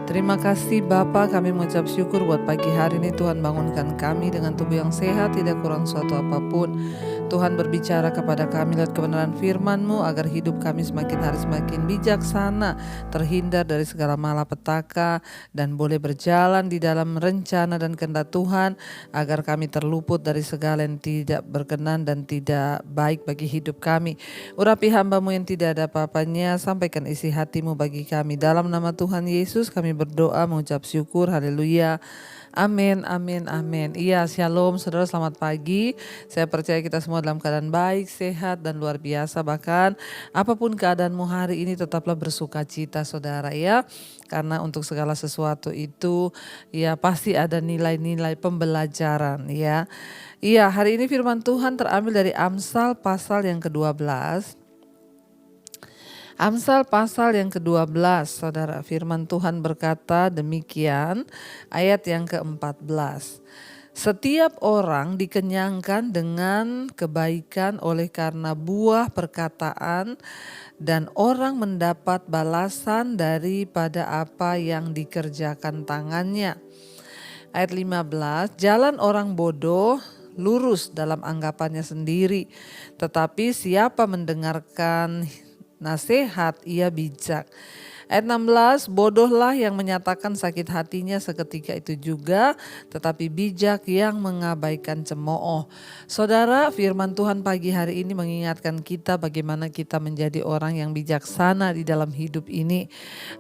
Terima kasih Bapa, kami mengucap syukur buat pagi hari ini. Tuhan bangunkan kami dengan tubuh yang sehat, tidak kurang suatu apapun. Tuhan berbicara kepada kami lewat kebenaran firman-Mu agar hidup kami semakin hari semakin bijaksana, terhindar dari segala malapetaka, dan boleh berjalan di dalam rencana dan kehendak Tuhan, agar kami terluput dari segala yang tidak berkenan dan tidak baik bagi hidup kami. Urapi hamba-Mu yang tidak ada apa-apanya, sampaikan isi hati-Mu bagi kami. Dalam nama Tuhan Yesus kami berdoa mengucap syukur, haleluya. Amin, amin, amin. Iya, shalom saudara, selamat pagi. Saya percaya kita semua dalam keadaan baik, sehat, dan luar biasa. Bahkan apapun keadaanmu hari ini tetaplah bersuka cita saudara ya. Karena untuk segala sesuatu itu ya pasti ada nilai-nilai pembelajaran ya. Iya, hari ini firman Tuhan terambil dari Amsal pasal yang ke-12. Amsal pasal yang ke-12, saudara, firman Tuhan berkata demikian, ayat yang ke-14. Setiap orang dikenyangkan dengan kebaikan oleh karena buah perkataan, dan orang mendapat balasan daripada apa yang dikerjakan tangannya. Ayat 15, jalan orang bodoh lurus dalam anggapannya sendiri, tetapi siapa mendengarkan nasihat ia bijak. Ayat 16, bodohlah yang menyatakan sakit hatinya seketika itu juga, tetapi bijak yang mengabaikan cemooh. Saudara, firman Tuhan pagi hari ini mengingatkan kita bagaimana kita menjadi orang yang bijaksana di dalam hidup ini.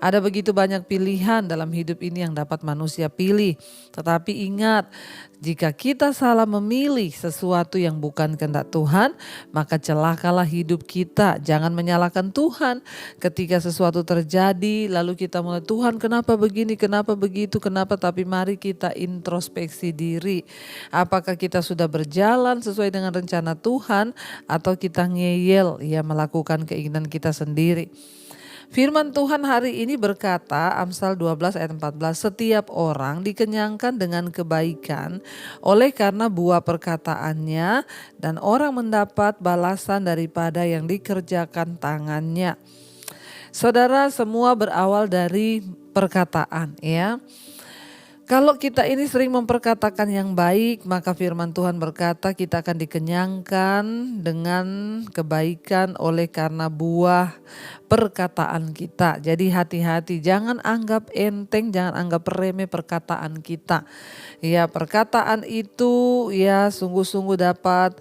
Ada begitu banyak pilihan dalam hidup ini yang dapat manusia pilih. Tetapi ingat, jika kita salah memilih sesuatu yang bukan kehendak Tuhan, maka celakalah hidup kita. Jangan menyalahkan Tuhan ketika sesuatu terjadi, lalu kita mulai, Tuhan kenapa begini, kenapa begitu, kenapa, tapi mari kita introspeksi diri. Apakah kita sudah berjalan sesuai dengan rencana Tuhan, atau kita ngeyel, ya melakukan keinginan kita sendiri. Firman Tuhan hari ini berkata, Amsal 12 ayat 14, setiap orang dikenyangkan dengan kebaikan oleh karena buah perkataannya, dan orang mendapat balasan daripada yang dikerjakan tangannya. Saudara, semua berawal dari perkataan ya. Kalau kita ini sering memperkatakan yang baik, maka firman Tuhan berkata kita akan dikenyangkan dengan kebaikan oleh karena buah perkataan kita. Jadi hati-hati, jangan anggap enteng, jangan anggap remeh perkataan kita. Ya, perkataan itu ya sungguh-sungguh dapat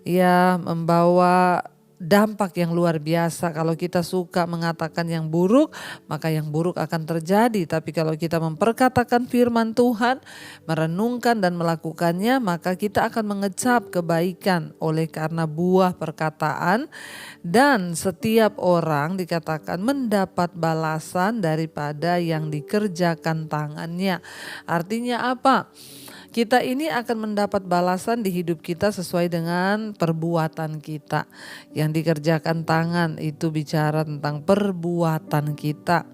ya membawa dampak yang luar biasa. Kalau kita suka mengatakan yang buruk, maka yang buruk akan terjadi. Tapi kalau kita memperkatakan firman Tuhan, merenungkan dan melakukannya, maka kita akan mengecap kebaikan oleh karena buah perkataan. Dan setiap orang dikatakan mendapat balasan daripada yang dikerjakan tangannya. Artinya apa? Kita ini akan mendapat balasan di hidup kita sesuai dengan perbuatan kita. Yang dikerjakan tangan itu bicara tentang perbuatan kita.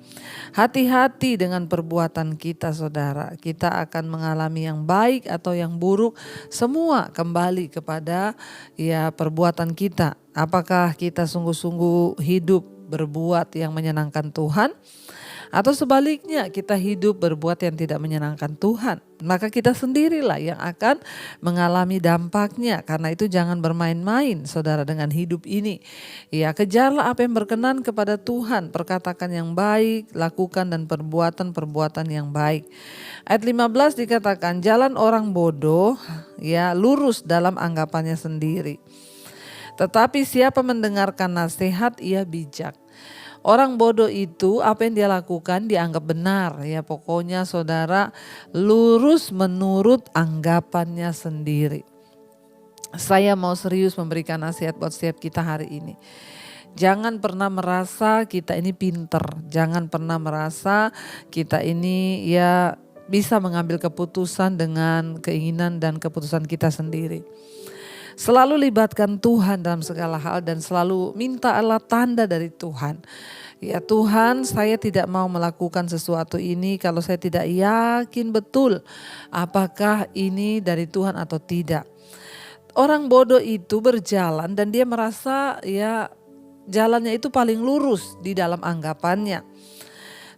Hati-hati dengan perbuatan kita saudara. Kita akan mengalami yang baik atau yang buruk. Semua kembali kepada ya perbuatan kita. Apakah kita sungguh-sungguh hidup berbuat yang menyenangkan Tuhan? Atau sebaliknya kita hidup berbuat yang tidak menyenangkan Tuhan, maka kita sendirilah yang akan mengalami dampaknya. Karena itu jangan bermain-main saudara dengan hidup ini. Ya, kejarlah apa yang berkenan kepada Tuhan, perkatakan yang baik, lakukan dan perbuatan-perbuatan yang baik. Ayat 15 dikatakan jalan orang bodoh ya lurus dalam anggapannya sendiri. Tetapi siapa mendengarkan nasihat ia bijak. Orang bodoh itu apa yang dia lakukan dianggap benar ya, pokoknya saudara lurus menurut anggapannya sendiri. Saya mau serius memberikan nasihat buat setiap kita hari ini. Jangan pernah merasa kita ini pinter, jangan pernah merasa kita ini ya bisa mengambil keputusan dengan keinginan dan keputusan kita sendiri. Selalu libatkan Tuhan dalam segala hal dan selalu minta Allah tanda dari Tuhan. Ya Tuhan, saya tidak mau melakukan sesuatu ini kalau saya tidak yakin betul apakah ini dari Tuhan atau tidak. Orang bodoh itu berjalan dan dia merasa ya jalannya itu paling lurus di dalam anggapannya.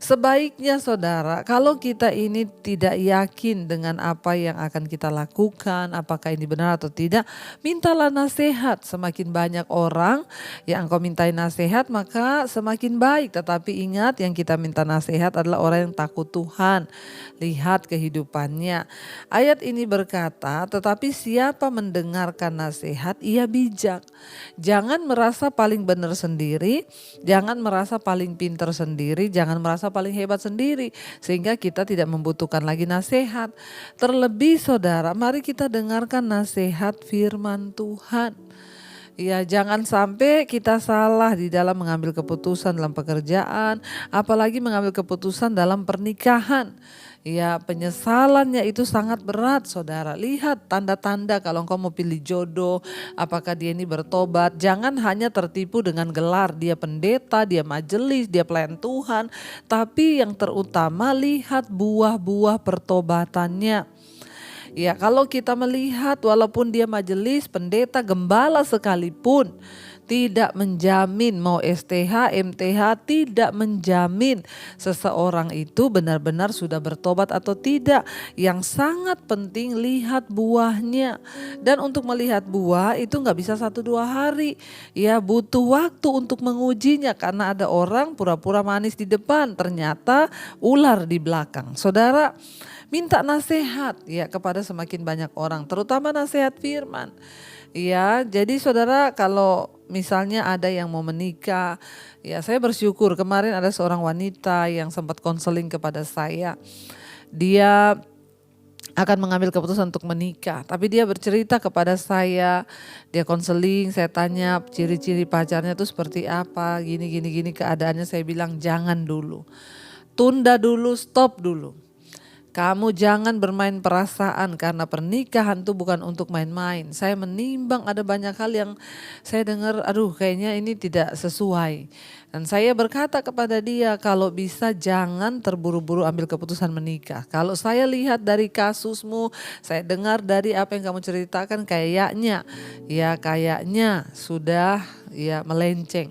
Sebaiknya saudara, kalau kita ini tidak yakin dengan apa yang akan kita lakukan, apakah ini benar atau tidak, mintalah nasihat. Semakin banyak orang yang engkau mintai nasihat, maka semakin baik. Tetapi ingat, yang kita minta nasihat adalah orang yang takut Tuhan. Lihat kehidupannya. Ayat ini berkata, tetapi siapa mendengarkan nasihat, ia bijak. Jangan merasa paling benar sendiri, jangan merasa paling pintar sendiri, jangan merasa paling hebat sendiri, sehingga kita tidak membutuhkan lagi nasihat. Terlebih saudara, mari kita dengarkan nasihat firman Tuhan. Ya, jangan sampai kita salah di dalam mengambil keputusan dalam pekerjaan, apalagi mengambil keputusan dalam pernikahan. Ya, penyesalannya itu sangat berat saudara. Lihat tanda-tanda kalau engkau mau pilih jodoh, apakah dia ini bertobat. Jangan hanya tertipu dengan gelar, dia pendeta, dia majelis, dia pelayan Tuhan. Tapi yang terutama lihat buah-buah pertobatannya. Ya, kalau kita melihat walaupun dia majelis, pendeta, gembala sekalipun, tidak menjamin mau STH, MTH, tidak menjamin seseorang itu benar-benar sudah bertobat atau tidak. Yang sangat penting lihat buahnya. Dan untuk melihat buah itu nggak bisa 1-2 hari. Ya, butuh waktu untuk mengujinya, karena ada orang pura-pura manis di depan, ternyata ular di belakang. Saudara, minta nasihat ya kepada semakin banyak orang, terutama nasihat firman. Ya, jadi saudara, kalau misalnya ada yang mau menikah, ya saya bersyukur kemarin ada seorang wanita yang sempat konseling kepada saya. Dia akan mengambil keputusan untuk menikah, tapi dia bercerita kepada saya, dia konseling, saya tanya ciri-ciri pacarnya itu seperti apa, gini keadaannya. Saya bilang jangan dulu, tunda dulu, stop dulu. Kamu jangan bermain perasaan, karena pernikahan itu bukan untuk main-main. Saya menimbang ada banyak hal yang saya dengar, aduh kayaknya ini tidak sesuai. Dan saya berkata kepada dia, kalau bisa jangan terburu-buru ambil keputusan menikah. Kalau saya lihat dari kasusmu, saya dengar dari apa yang kamu ceritakan, kayaknya sudah ya melenceng.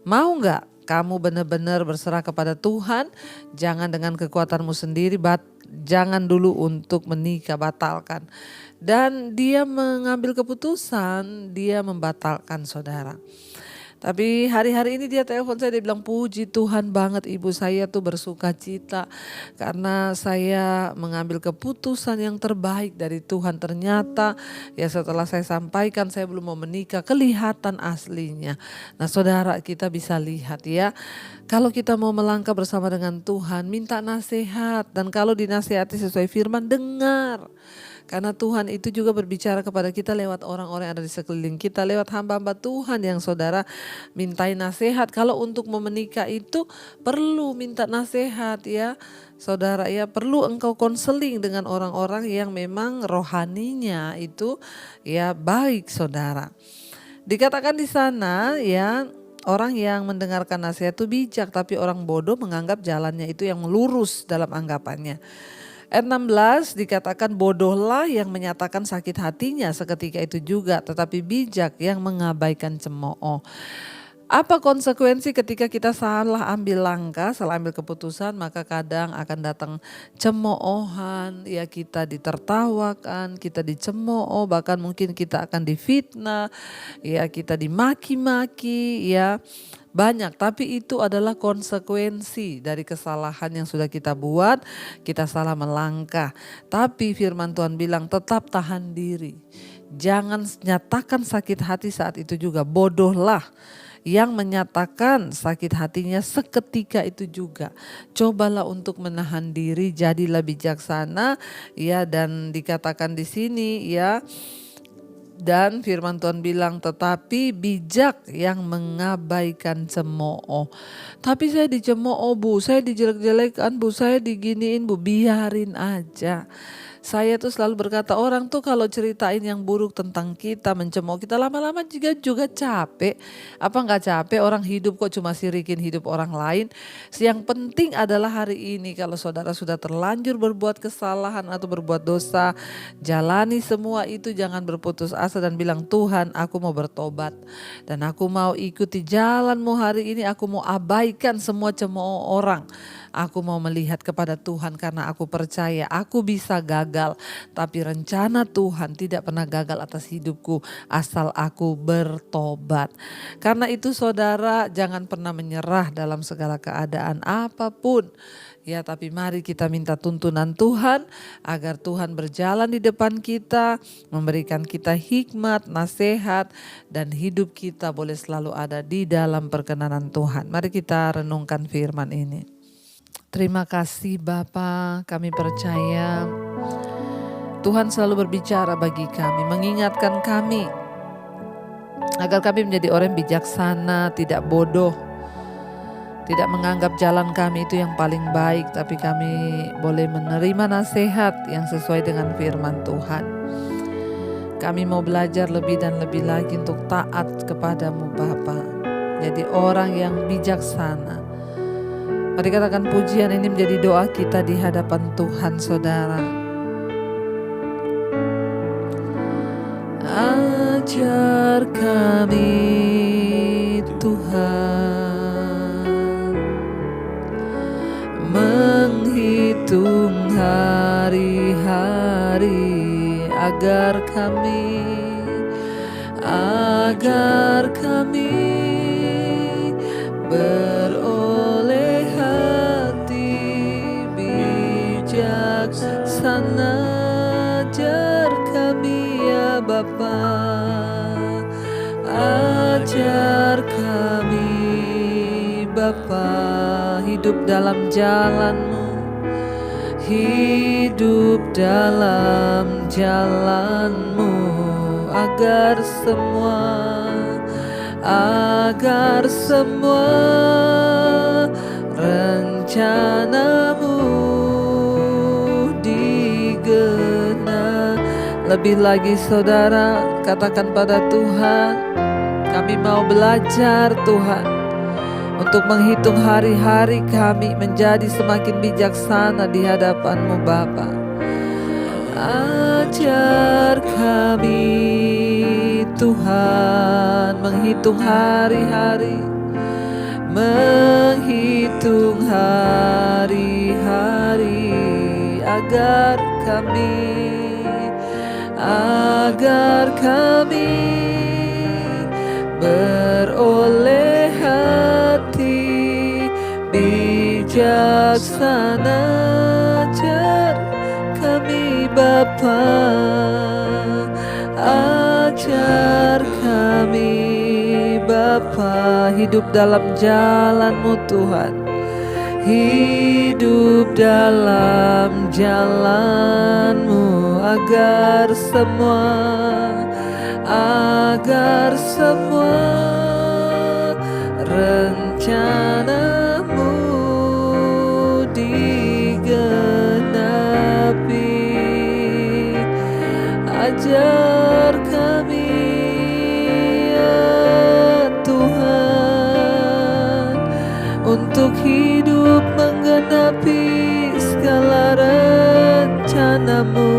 Mau nggak kamu benar-benar berserah kepada Tuhan, jangan dengan kekuatanmu sendiri, jangan dulu untuk menikah, batalkan. Dan dia mengambil keputusan, dia membatalkan saudara. Tapi hari-hari ini dia telepon saya, dia bilang puji Tuhan banget ibu, saya tuh bersuka cita karena saya mengambil keputusan yang terbaik dari Tuhan. Ternyata ya setelah saya sampaikan saya belum mau menikah, kelihatan aslinya. Nah saudara, kita bisa lihat ya, kalau kita mau melangkah bersama dengan Tuhan, minta nasihat, dan kalau dinasihati sesuai firman, dengar. Karena Tuhan itu juga berbicara kepada kita lewat orang-orang yang ada di sekeliling kita, lewat hamba-hamba Tuhan yang saudara mintai nasihat. Kalau untuk menikah itu perlu minta nasihat ya saudara ya, perlu engkau konseling dengan orang-orang yang memang rohaninya itu ya baik saudara. Dikatakan di sana ya, orang yang mendengarkan nasihat itu bijak, tapi orang bodoh menganggap jalannya itu yang lurus dalam anggapannya. Ayat 16 dikatakan bodohlah yang menyatakan sakit hatinya seketika itu juga, tetapi bijak yang mengabaikan cemooh. Apa konsekuensi ketika kita salah ambil langkah, salah ambil keputusan, maka kadang akan datang cemoohan, ya kita ditertawakan, kita dicemooh, bahkan mungkin kita akan difitnah, ya kita dimaki-maki, ya. Banyak, tapi itu adalah konsekuensi dari kesalahan yang sudah kita buat, kita salah melangkah. Tapi firman Tuhan bilang tetap tahan diri. Jangan nyatakan sakit hati saat itu juga. Bodohlah yang menyatakan sakit hatinya seketika itu juga. Cobalah untuk menahan diri, jadilah bijaksana ya, dan dikatakan di sini ya. Dan firman Tuhan bilang tetapi bijak yang mengabaikan cemooh. Tapi saya dicemooh bu, saya dijelek-jelekan bu, saya diginiin bu, biarin aja. Saya tuh selalu berkata, orang tuh kalau ceritain yang buruk tentang kita, mencemooh kita, lama-lama juga capek. Apa nggak capek? Orang hidup kok cuma sirikin hidup orang lain. Yang penting adalah hari ini kalau saudara sudah terlanjur berbuat kesalahan atau berbuat dosa, jalani semua itu, jangan berputus asa dan bilang Tuhan aku mau bertobat. Dan aku mau ikuti jalanmu hari ini, aku mau abaikan semua cemooh orang. Aku mau melihat kepada Tuhan karena aku percaya aku bisa gagal, tapi rencana Tuhan tidak pernah gagal atas hidupku asal aku bertobat. Karena itu saudara, jangan pernah menyerah dalam segala keadaan apapun. Ya, tapi mari kita minta tuntunan Tuhan agar Tuhan berjalan di depan kita, memberikan kita hikmat, nasihat, dan hidup kita boleh selalu ada di dalam perkenanan Tuhan. Mari kita renungkan firman ini. Terima kasih Bapa, kami percaya Tuhan selalu berbicara bagi kami, mengingatkan kami agar kami menjadi orang yang bijaksana, tidak bodoh, tidak menganggap jalan kami itu yang paling baik, tapi kami boleh menerima nasihat yang sesuai dengan firman Tuhan. Kami mau belajar lebih dan lebih lagi untuk taat kepadamu Bapa, jadi orang yang bijaksana. Mari katakan pujian ini menjadi doa kita di hadapan Tuhan saudara. Ajar kami Tuhan menghitung hari-hari agar kami beroleh hati bijaksana. Ajar kami ya Bapa, ajar kami Bapa, hidup dalam jalan-Mu, hidup dalam jalan-Mu, agar semua rencana-Mu digenap. Lebih lagi saudara, katakan pada Tuhan, kami mau belajar Tuhan untuk menghitung hari-hari kami menjadi semakin bijaksana di hadapan-Mu Bapa. Ajar kami Tuhan menghitung hari-hari, agar kami beroleh hati bijaksana. Ajar kami Bapa, ajar kami Bapa, hidup dalam jalan-Mu Tuhan, hidup dalam jalan-Mu, agar semua rencana-Mu digenapi. Ajar kami ya Tuhan untuk hidup menggenapi segala rencana-Mu.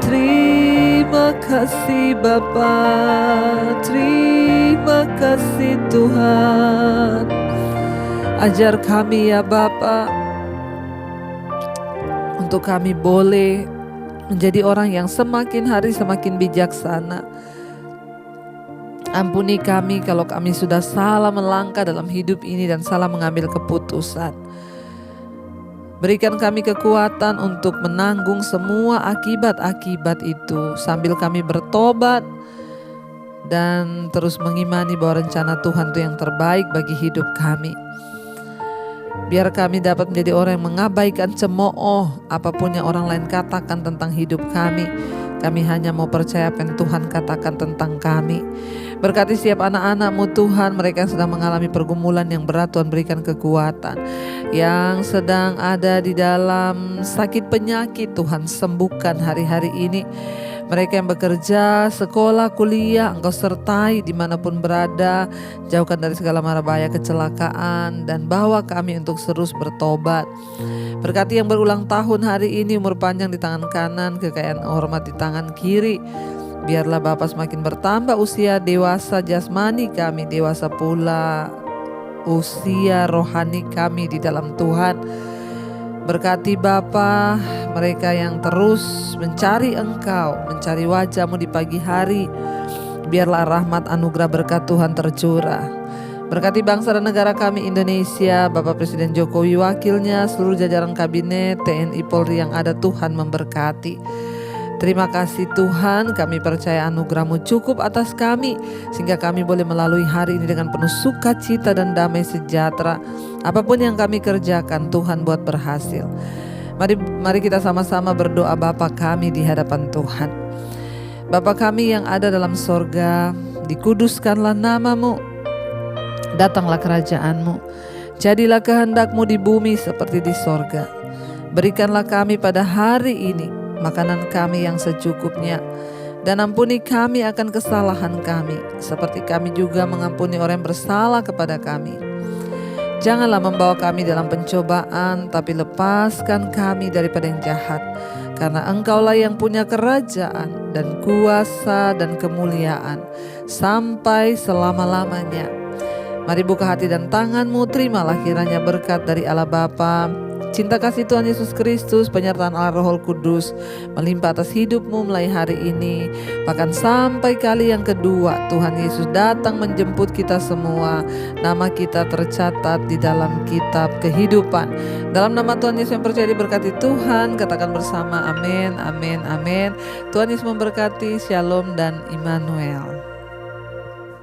Terima kasih Bapa, terima kasih Tuhan. Ajar kami ya Bapa, untuk kami boleh menjadi orang yang semakin hari semakin bijaksana. Ampuni kami kalau kami sudah salah melangkah dalam hidup ini dan salah mengambil keputusan. Berikan kami kekuatan untuk menanggung semua akibat-akibat itu sambil kami bertobat dan terus mengimani bahwa rencana Tuhan itu yang terbaik bagi hidup kami. Biar kami dapat menjadi orang yang mengabaikan cemooh apapun yang orang lain katakan tentang hidup kami. Kami hanya mau percaya apa yang Tuhan katakan tentang kami. Berkati setiap anak-anak-Mu Tuhan, mereka yang sedang mengalami pergumulan yang berat, Tuhan berikan kekuatan. Yang sedang ada di dalam sakit penyakit, Tuhan sembuhkan hari-hari ini. Mereka yang bekerja, sekolah, kuliah, Engkau sertai dimanapun berada. Jauhkan dari segala mara bahaya kecelakaan dan bawa kami untuk terus bertobat. Berkati yang berulang tahun hari ini, umur panjang di tangan kanan, kekayaan hormat di tangan kiri. Biarlah Bapa semakin bertambah usia, dewasa jasmani kami, dewasa pula usia rohani kami di dalam Tuhan. Berkati Bapa, mereka yang terus mencari Engkau, mencari wajah-Mu di pagi hari. Biarlah rahmat anugerah berkat Tuhan tercurah. Berkati bangsa dan negara kami Indonesia, Bapak Presiden Jokowi, wakilnya, seluruh jajaran kabinet, TNI Polri yang ada, Tuhan memberkati. Terima kasih Tuhan, kami percaya anugerah-Mu cukup atas kami, sehingga kami boleh melalui hari ini dengan penuh sukacita dan damai sejahtera. Apapun yang kami kerjakan, Tuhan buat berhasil. Mari kita sama-sama berdoa. Bapa kami di hadapan Tuhan. Bapa kami yang ada dalam sorga, dikuduskanlah nama-Mu, datanglah kerajaan-Mu, jadilah kehendak-Mu di bumi seperti di sorga. Berikanlah kami pada hari ini makanan kami yang secukupnya, dan ampuni kami akan kesalahan kami, seperti kami juga mengampuni orang yang bersalah kepada kami. Janganlah membawa kami dalam pencobaan, tapi lepaskan kami daripada yang jahat. Karena Engkaulah yang punya kerajaan dan kuasa dan kemuliaan sampai selama-lamanya. Mari buka hati dan tangan-Mu, terimalah kiranya berkat dari Allah Bapa, cinta kasih Tuhan Yesus Kristus, penyertaan Allah Roh Kudus melimpah atas hidup-Mu mulai hari ini, bahkan sampai kali yang kedua Tuhan Yesus datang menjemput kita semua. Nama kita tercatat di dalam kitab kehidupan. Dalam nama Tuhan Yesus yang percaya diberkati Tuhan, katakan bersama amin, amin, amin. Tuhan Yesus memberkati. Shalom dan Immanuel.